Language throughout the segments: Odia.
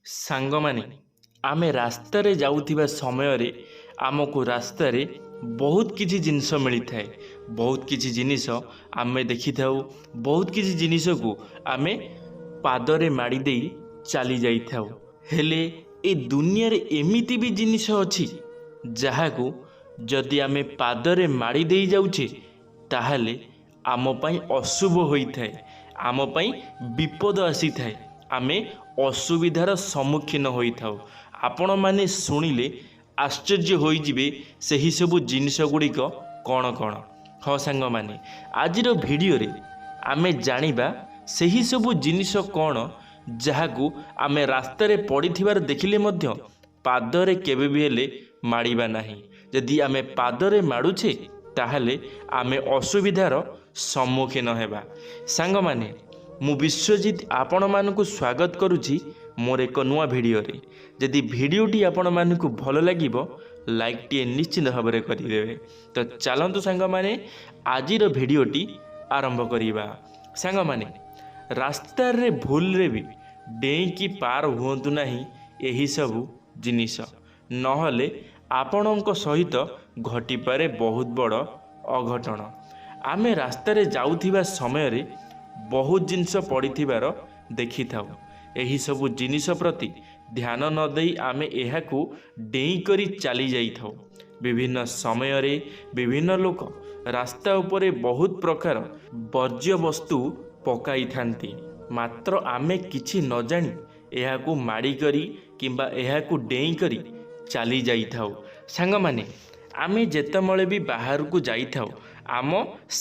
ସାଙ୍ଗମାନେ ଆମେ ରାସ୍ତାରେ ଯାଉଥିବା ସମୟରେ ଆମକୁ ରାସ୍ତାରେ ବହୁତ କିଛି ଜିନିଷ ମିଳିଥାଏ। ବହୁତ କିଛି ଜିନିଷ ଆମେ ଦେଖିଥାଉ। ବହୁତ କିଛି ଜିନିଷକୁ ଆମେ ପାଦରେ ମାଡ଼ି ଦେଇ ଚାଲି ଯାଇଥାଉ। ହେଲେ ଏ ଦୁନିଆରେ ଏମିତି ବି ଜିନିଷ ଅଛି ଯାହାକୁ ଯଦି ଆମେ ପାଦରେ ମାଡ଼ି ଦେଇ ଯାଉଛେ ତାହେଲେ ଆମ ପାଇଁ ଅଶୁଭ ହୋଇଥାଏ, ଆମ ପାଇଁ ବିପଦ ଆସିଥାଏ, ଆମେ ଅସୁବିଧାର ସମ୍ମୁଖୀନ ହୋଇଥାଉ। ଆପଣମାନେ ଶୁଣିଲେ ଆଶ୍ଚର୍ଯ୍ୟ ହୋଇଯିବେ ସେହି ସବୁ ଜିନିଷ ଗୁଡ଼ିକ କ'ଣ କ'ଣ। ହଁ ସାଙ୍ଗମାନେ, ଆଜିର ଭିଡ଼ିଓରେ ଆମେ ଜାଣିବା ସେହି ସବୁ ଜିନିଷ କ'ଣ ଯାହାକୁ ଆମେ ରାସ୍ତାରେ ପଡ଼ିଥିବାର ଦେଖିଲେ ମଧ୍ୟ ପାଦରେ କେବେ ବି ହେଲେ ମାଡ଼ିବା ନାହିଁ। ଯଦି ଆମେ ପାଦରେ ମାଡ଼ୁଛେ ତାହେଲେ ଆମେ ଅସୁବିଧାର ସମ୍ମୁଖୀନ ହେବା। ସାଙ୍ଗମାନେ, ମୁଁ ବିଶ୍ୱଜିତ ଆପଣମାନଙ୍କୁ ସ୍ୱାଗତ କରୁଛି ମୋର ଏକ ନୂଆ ଭିଡ଼ିଓରେ। ଯଦି ଭିଡ଼ିଓଟି ଆପଣମାନଙ୍କୁ ଭଲ ଲାଗିବ ଲାଇକ୍ଟିଏ ନିଶ୍ଚିତ ଭାବରେ କରିଦେବେ। ତ ଚାଲନ୍ତୁ ସାଙ୍ଗମାନେ ଆଜିର ଭିଡ଼ିଓଟି ଆରମ୍ଭ କରିବା। ସାଙ୍ଗମାନେ, ରାସ୍ତାରେ ଭୁଲରେ ବି ଡେଇଁକି ପାର ହୁଅନ୍ତୁ ନାହିଁ ଏହିସବୁ ଜିନିଷ, ନହେଲେ ଆପଣଙ୍କ ସହିତ ଘଟିପାରେ ବହୁତ ବଡ଼ ଅଘଟଣ। ଆମେ ରାସ୍ତାରେ ଯାଉଥିବା ସମୟରେ ବହୁତ ଜିନିଷ ପଡ଼ିଥିବାର ଦେଖିଥାଉ। ଏହିସବୁ ଜିନିଷ ପ୍ରତି ଧ୍ୟାନ ନ ଦେଇ ଆମେ ଏହାକୁ ଡେଇଁକରି ଚାଲି ଯାଇଥାଉ। ବିଭିନ୍ନ ସମୟରେ ବିଭିନ୍ନ ଲୋକ ରାସ୍ତା ଉପରେ ବହୁତ ପ୍ରକାର ବର୍ଜ୍ୟବସ୍ତୁ ପକାଇଥାନ୍ତି, ମାତ୍ର ଆମେ କିଛି ନ ଜାଣି ଏହାକୁ ମାଡ଼ିକରି କିମ୍ବା ଏହାକୁ ଡେଇଁକରି ଚାଲି ଯାଇଥାଉ। ସାଙ୍ଗମାନେ, ଆମେ ଯେତେବେଳେ ବି ବାହାରକୁ ଯାଇଥାଉ ଆମ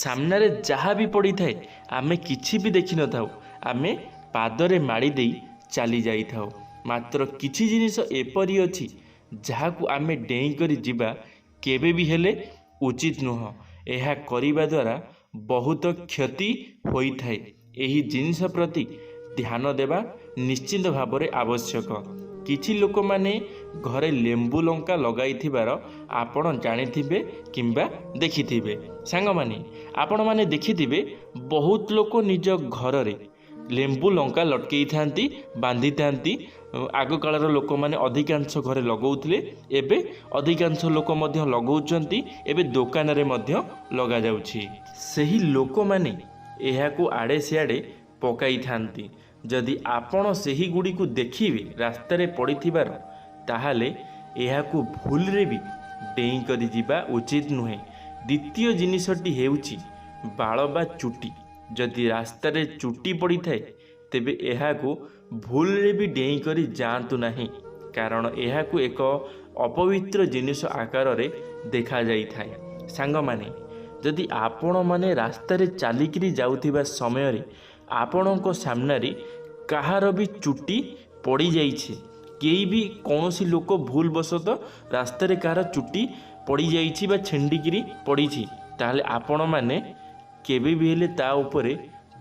ସାମ୍ନାରେ ଯାହା ବି ପଡ଼ିଥାଏ ଆମେ କିଛି ବି ଦେଖିନଥାଉ, ଆମେ ପାଦରେ ମାଡ଼ି ଦେଇ ଚାଲି ଯାଇଥାଉ। ମାତ୍ର କିଛି ଜିନିଷ ଏପରି ଅଛି ଯାହାକୁ ଆମେ ଡେଇଁକରି ଯିବା କେବେ ବି ହେଲେ ଉଚିତ ନୁହଁ। ଏହା କରିବା ଦ୍ୱାରା ବହୁତ କ୍ଷତି ହୋଇଥାଏ। ଏହି ଜିନିଷ ପ୍ରତି ଧ୍ୟାନ ଦେବା ନିଶ୍ଚିତ ଭାବରେ ଆବଶ୍ୟକ। କିଛି ଲୋକମାନେ ଘରେ ଲେମ୍ବୁ ଲଙ୍କା ଲଗାଇଥିବାର ଆପଣ ଜାଣିଥିବେ କିମ୍ବା ଦେଖିଥିବେ। ସାଙ୍ଗମାନେ, ଆପଣମାନେ ଦେଖିଥିବେ ବହୁତ ଲୋକ ନିଜ ଘରରେ ଲେମ୍ବୁ ଲଙ୍କା ଲଟକେଇଥାନ୍ତି, ବାନ୍ଧିଥାନ୍ତି। ଆଗକାଳର ଲୋକମାନେ ଅଧିକାଂଶ ଘରେ ଲଗାଉଥିଲେ, ଏବେ ଅଧିକାଂଶ ଲୋକ ମଧ୍ୟ ଲଗାଉଛନ୍ତି, ଏବେ ଦୋକାନରେ ମଧ୍ୟ ଲଗାଯାଉଛି। ସେହି ଲୋକମାନେ ଏହାକୁ ଆଡ଼େ ସିଆଡ଼େ ପକାଇଥାନ୍ତି। ଯଦି ଆପଣ ସେହି ଗୁଡ଼ିକୁ ଦେଖିବେ ରାସ୍ତାରେ ପଡ଼ିଥିବାର ତାହେଲେ ଏହାକୁ ଭୁଲରେ ବି ଡେଇଁକରି ଯିବା ଉଚିତ ନୁହେଁ। ଦ୍ୱିତୀୟ ଜିନିଷଟି ହେଉଛି ବାଳ ବା ଚୁଟି। ଯଦି ରାସ୍ତାରେ ଚୁଟି ପଡ଼ିଥାଏ ତେବେ ଏହାକୁ ଭୁଲରେ ବି ଡେଇଁକରି ଯାଆନ୍ତୁ ନାହିଁ, କାରଣ ଏହାକୁ ଏକ ଅପବିତ୍ର ଜିନିଷ ଆକାରରେ ଦେଖାଯାଇଥାଏ। ସାଙ୍ଗମାନେ, ଯଦି ଆପଣମାନେ ରାସ୍ତାରେ ଚାଲିକିରି ଯାଉଥିବା ସମୟରେ ଆପଣଙ୍କ ସାମ୍ନାରେ କାହାର ବି ଚୁଟି ପଡ଼ିଯାଇଛି, କେହି ବି କୌଣସି ଲୋକ ଭୁଲବଶତଃ ରାସ୍ତାରେ କାହାର ଚୁଟି ପଡ଼ିଯାଇଛି ବା ଛିଣ୍ଡିକିରି ପଡ଼ିଛି, ତାହେଲେ ଆପଣମାନେ କେବେ ବି ହେଲେ ତା ଉପରେ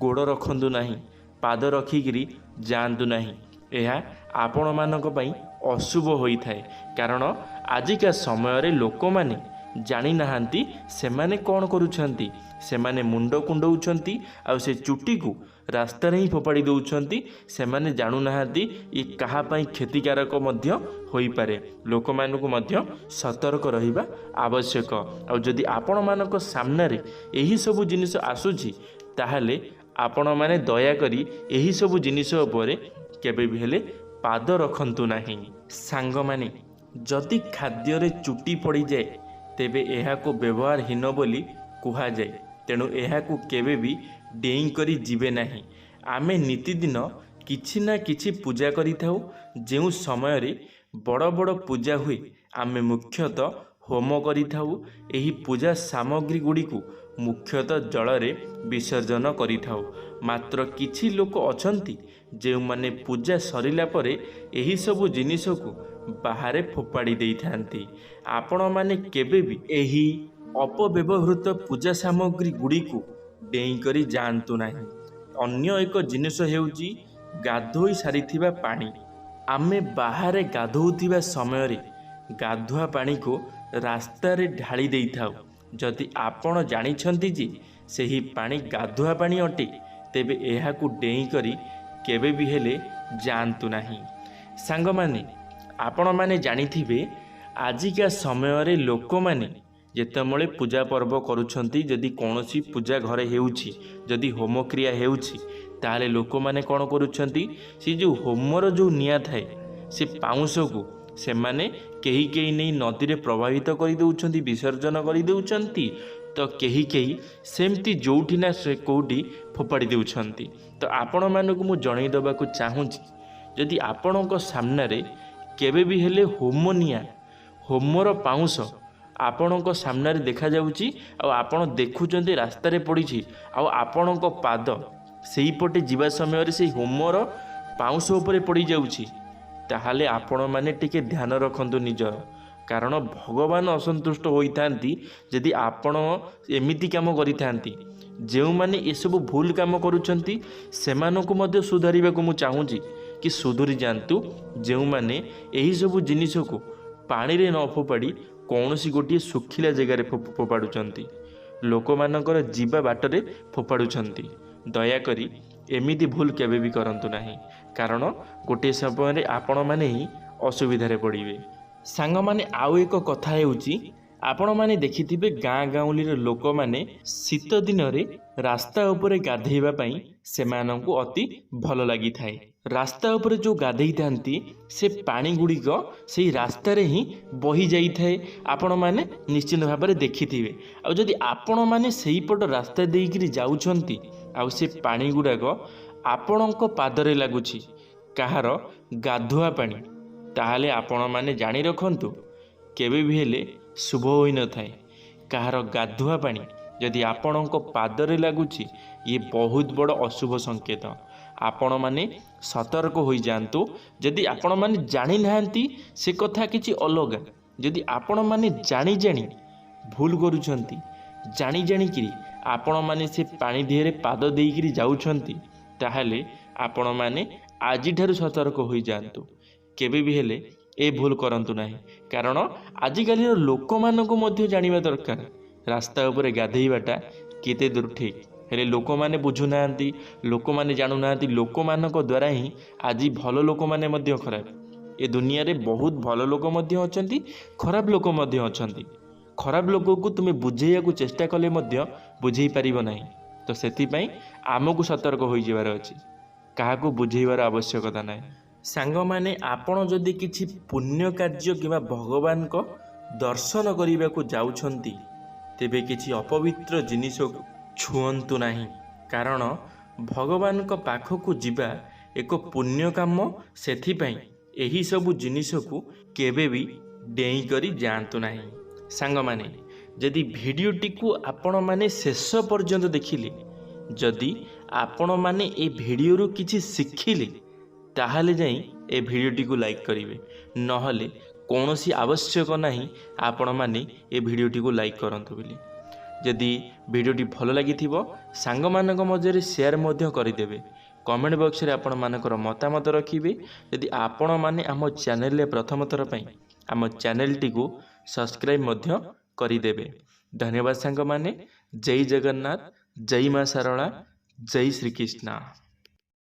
ଗୋଡ଼ ରଖନ୍ତୁ ନାହିଁ, ପାଦ ରଖିକିରି ଯାଆନ୍ତୁ ନାହିଁ। ଏହା ଆପଣମାନଙ୍କ ପାଇଁ ଅଶୁଭ ହୋଇଥାଏ, କାରଣ ଆଜିକା ସମୟରେ ଲୋକମାନେ ଜାଣିନାହାନ୍ତି ସେମାନେ କ'ଣ କରୁଛନ୍ତି। ସେମାନେ ମୁଣ୍ଡ କୁଣ୍ଡଉଛନ୍ତି ଆଉ ସେ ଚୁଟିକୁ ରାସ୍ତାରେ ହିଁ ଫୋପାଡ଼ି ଦେଉଛନ୍ତି। ସେମାନେ ଜାଣୁନାହାନ୍ତି ଏ କାହା ପାଇଁ କ୍ଷତିକାରକ ମଧ୍ୟ ହୋଇପାରେ। ଲୋକମାନଙ୍କୁ ମଧ୍ୟ ସତର୍କ ରହିବା ଆବଶ୍ୟକ। ଆଉ ଯଦି ଆପଣମାନଙ୍କ ସାମ୍ନାରେ ଏହିସବୁ ଜିନିଷ ଆସୁଛି ତାହେଲେ ଆପଣମାନେ ଦୟାକରି ଏହିସବୁ ଜିନିଷ ଉପରେ କେବେ ବି ହେଲେ ପାଦ ରଖନ୍ତୁ ନାହିଁ। ସାଙ୍ଗମାନେ, ଯଦି ଖାଦ୍ୟରେ ଚୁଟି ପଡ଼ିଯାଏ ତେବେ ଏହାକୁ ବ୍ୟବହାରହୀନ ବୋଲି କୁହାଯାଏ। ତେଣୁ ଏହାକୁ କେବେ ବି ଡେଇଁକରି ଯିବେ ନାହିଁ। ଆମେ ନିତିଦିନ କିଛି ନା କିଛି ପୂଜା କରିଥାଉ। ଯେଉଁ ସମୟରେ ବଡ଼ ବଡ଼ ପୂଜା ହୁଏ ଆମେ ମୁଖ୍ୟତଃ ହୋମ କରିଥାଉ। ଏହି ପୂଜା ସାମଗ୍ରୀ ଗୁଡ଼ିକୁ ମୁଖ୍ୟତଃ ଜଳରେ ବିସର୍ଜନ କରିଥାଉ। ମାତ୍ର କିଛି ଲୋକ ଅଛନ୍ତି ଯେଉଁମାନେ ପୂଜା ସରିଲା ପରେ ଏହିସବୁ ଜିନିଷକୁ ବାହାରେ ଫୋପାଡ଼ି ଦେଇଥାନ୍ତି। ଆପଣମାନେ କେବେ ବି ଏହି ଅପବ୍ୟବହୃତ ପୂଜା ସାମଗ୍ରୀ ଗୁଡ଼ିକୁ ଡେଇଁକରି ଯାଆନ୍ତୁ ନାହିଁ। ଅନ୍ୟ ଏକ ଜିନିଷ ହେଉଛି ଗାଧୋଇ ସାରିଥିବା ପାଣି। ଆମେ ବାହାରେ ଗାଧୋଉଥିବା ସମୟରେ ଗାଧୁଆ ପାଣିକୁ ରାସ୍ତାରେ ଢାଳି ଦେଇଥାଉ। ଯଦି ଆପଣ ଜାଣିଛନ୍ତି ଯେ ସେହି ପାଣି ଗାଧୁଆ ପାଣି ଅଟେ ତେବେ ଏହାକୁ ଡେଇଁକରି କେବେ ବି ହେଲେ ଯାଆନ୍ତୁ ନାହିଁ। ସାଙ୍ଗମାନେ, ଆପଣମାନେ ଜାଣିଥିବେ ଆଜିକା ସମୟରେ ଲୋକମାନେ ଯେତେବେଳେ ପୂଜା ପର୍ବ କରୁଛନ୍ତି, ଯଦି କୌଣସି ପୂଜା ଘରେ ହେଉଛି, ଯଦି ହୋମକ୍ରିୟା ହେଉଛି, ତାହେଲେ ଲୋକମାନେ କ'ଣ କରୁଛନ୍ତି, ସେ ଯେଉଁ ହୋମର ଯେଉଁ ନିଆଁ ଥାଏ ସେ ପାଉଁଶକୁ ସେମାନେ କେହି କେହି ନେଇ ନଦୀରେ ପ୍ରବାହିତ କରିଦେଉଛନ୍ତି, ବିସର୍ଜନ କରିଦେଉଛନ୍ତି, ତ କେହି କେହି ସେମିତି ଯେଉଁଠି ନା ସେ କେଉଁଠି ଫୋପାଡ଼ି ଦେଉଛନ୍ତି। ତ ଆପଣମାନଙ୍କୁ ମୁଁ ଜଣାଇ ଦେବାକୁ ଚାହୁଁଛି, ଯଦି ଆପଣଙ୍କ ସାମ୍ନାରେ କେବେ ବି ହେଲେ ହୋମ ନିଆଁ, ହୋମର ପାଉଁଶ ଆପଣଙ୍କ ସାମ୍ନାରେ ଦେଖାଯାଉଛି ଆଉ ଆପଣ ଦେଖୁଛନ୍ତି ରାସ୍ତାରେ ପଡ଼ିଛି, ଆଉ ଆପଣଙ୍କ ପାଦ ସେଇପଟେ ଯିବା ସମୟରେ ସେଇ ହୋମର ପାଉଁଶ ଉପରେ ପଡ଼ିଯାଉଛି, ତାହେଲେ ଆପଣମାନେ ଟିକେ ଧ୍ୟାନ ରଖନ୍ତୁ ନିଜର। କାରଣ ଭଗବାନ ଅସନ୍ତୁଷ୍ଟ ହୋଇଥାନ୍ତି ଯଦି ଆପଣ ଏମିତି କାମ କରିଥାନ୍ତି। ଯେଉଁମାନେ ଏସବୁ ଭୁଲ କାମ କରୁଛନ୍ତି ସେମାନଙ୍କୁ ମଧ୍ୟ ସୁଧାରିବାକୁ ମୁଁ ଚାହୁଁଛି କି ସୁଧୁରି ଯାଆନ୍ତୁ। ଯେଉଁମାନେ ଏହିସବୁ ଜିନିଷକୁ ପାଣିରେ ନ ଫୋପାଡ଼ି କୌଣସି ଗୋଟିଏ ଶୁଖିଲା ଜାଗାରେ ଫୋପାଡ଼ୁଛନ୍ତି, ଲୋକମାନଙ୍କର ଯିବା ବାଟରେ ଫୋପାଡ଼ୁଛନ୍ତି, ଦୟାକରି ଏମିତି ଭୁଲ କେବେ ବି କରନ୍ତୁ ନାହିଁ। କାରଣ ଗୋଟିଏ ସମୟରେ ଆପଣମାନେ ହିଁ ଅସୁବିଧାରେ ପଡ଼ିବେ। ସାଙ୍ଗମାନେ, ଆଉ ଏକ କଥା ହେଉଛି, ଆପଣମାନେ ଦେଖିଥିବେ ଗାଁ ଗାଉଁଲିର ଲୋକମାନେ ଶୀତ ଦିନରେ ରାସ୍ତା ଉପରେ ଗାଧେଇବା ପାଇଁ ସେମାନଙ୍କୁ ଅତି ଭଲ ଲାଗିଥାଏ। ରାସ୍ତା ଉପରେ ଯେଉଁ ଗାଧେଇଥାନ୍ତି ସେ ପାଣି ଗୁଡ଼ିକ ସେଇ ରାସ୍ତାରେ ହିଁ ବହି ଯାଇଥାଏ, ଆପଣମାନେ ନିଶ୍ଚିନ୍ତ ଭାବରେ ଦେଖିଥିବେ। ଆଉ ଯଦି ଆପଣମାନେ ସେଇପଟ ରାସ୍ତା ଦେଇକିରି ଯାଉଛନ୍ତି ଆଉ ସେ ପାଣି ଗୁଡ଼ାକ ଆପଣଙ୍କ ପାଦରେ ଲାଗୁଛି, କାହାର ଗାଧୁଆ ପାଣି, ତାହେଲେ ଆପଣମାନେ ଜାଣି ରଖନ୍ତୁ କେବେ ବି ହେଲେ ଶୁଭ ହୋଇନଥାଏ। କାହାର ଗାଧୁଆ ପାଣି ଯଦି ଆପଣଙ୍କ ପାଦରେ ଲାଗୁଛି, ଇଏ ବହୁତ ବଡ଼ ଅଶୁଭ ସଂକେତ। ଆପଣମାନେ ସତର୍କ ହୋଇଯାଆନ୍ତୁ। ଯଦି ଆପଣମାନେ ଜାଣିନାହାନ୍ତି ସେ କଥା କିଛି ଅଲଗା, ଯଦି ଆପଣମାନେ ଜାଣି ଭୁଲ କରୁଛନ୍ତି, ଜାଣିକିରି ଆପଣମାନେ ସେ ପାଣି ଦେହରେ ପାଦ ଦେଇକିରି ଯାଉଛନ୍ତି, ତାହେଲେ ଆପଣମାନେ ଆଜିଠାରୁ ସତର୍କ ହୋଇଯାଆନ୍ତୁ। କେବେ ବି ହେଲେ ଏ ଭୁଲ କରନ୍ତୁ ନାହିଁ। କାରଣ ଆଜିକାଲିର ଲୋକମାନଙ୍କୁ ମଧ୍ୟ ଜାଣିବା ଦରକାର ରାସ୍ତା ଉପରେ ଗାଧେଇବାଟା କେତେ ଦୂର ଠିକ୍। ହେଲେ ଲୋକମାନେ ବୁଝୁନାହାନ୍ତି, ଲୋକମାନେ ଜାଣୁନାହାନ୍ତି। ଲୋକମାନଙ୍କ ଦ୍ୱାରା ହିଁ ଆଜି ଭଲ ଲୋକମାନେ ମଧ୍ୟ ଖରାପ। ଏ ଦୁନିଆରେ ବହୁତ ଭଲ ଲୋକ ମଧ୍ୟ ଅଛନ୍ତି, ଖରାପ ଲୋକ ମଧ୍ୟ ଅଛନ୍ତି। ଖରାପ ଲୋକକୁ ତୁମେ ବୁଝେଇବାକୁ ଚେଷ୍ଟା କଲେ ମଧ୍ୟ ବୁଝେଇ ପାରିବ ନାହିଁ। ତ ସେଥିପାଇଁ ଆମକୁ ସତର୍କ ହୋଇଯିବାର ଅଛି, କାହାକୁ ବୁଝେଇବାର ଆବଶ୍ୟକତା ନାହିଁ। ସାଙ୍ଗମାନେ, ଆପଣ ଯଦି କିଛି ପୁଣ୍ୟ କାର୍ଯ୍ୟ କିମ୍ବା ଭଗବାନଙ୍କ ଦର୍ଶନ କରିବାକୁ ଯାଉଛନ୍ତି, ତେବେ କିଛି ଅପବିତ୍ର ଜିନିଷକୁ ଛୁଅନ୍ତୁ ନାହିଁ। କାରଣ ଭଗବାନଙ୍କ ପାଖକୁ ଯିବା ଏକ ପୁଣ୍ୟ କାମ। ସେଥିପାଇଁ ଏହିସବୁ ଜିନିଷକୁ କେବେ ବି ଡେଇଁକରି ଯାଆନ୍ତୁ ନାହିଁ। ସାଙ୍ଗମାନେ, ଯଦି ଭିଡ଼ିଓଟିକୁ ଆପଣମାନେ ଶେଷ ପର୍ଯ୍ୟନ୍ତ ଦେଖିଲେ, ଯଦି ଆପଣମାନେ ଏ ଭିଡ଼ିଓରୁ କିଛି ଶିଖିଲେ, ତାହେଲେ ଯାଇ ଏ ଭିଡ଼ିଓଟିକୁ ଲାଇକ୍ କରିବେ। ନହେଲେ କୌଣସି ଆବଶ୍ୟକ ନାହିଁ ଆପଣମାନେ ଏ ଭିଡ଼ିଓଟିକୁ ଲାଇକ୍ କରନ୍ତୁ ବୋଲି। ଯଦି ଭିଡ଼ିଓଟି ଭଲ ଲାଗିଥିବ ସାଙ୍ଗମାନଙ୍କ ମଧ୍ୟରେ ସେୟାର ମଧ୍ୟ କରିଦେବେ। କମେଣ୍ଟ ବକ୍ସରେ ଆପଣମାନଙ୍କର ମତାମତ ରଖିବେ। ଯଦି ଆପଣମାନେ ଆମ ଚ୍ୟାନେଲରେ ପ୍ରଥମ ଥର ପାଇଁ ଆମ ଚ୍ୟାନେଲଟିକୁ ସବସ୍କ୍ରାଇବ୍ ମଧ୍ୟ କରିଦେବେ। ଧନ୍ୟବାଦ ସାଙ୍ଗମାନେ। ଜୟ ଜଗନ୍ନାଥ, ଜୟ ମା ଶାରଳା, ଜୟ ଶ୍ରୀକୃଷ୍ଣ।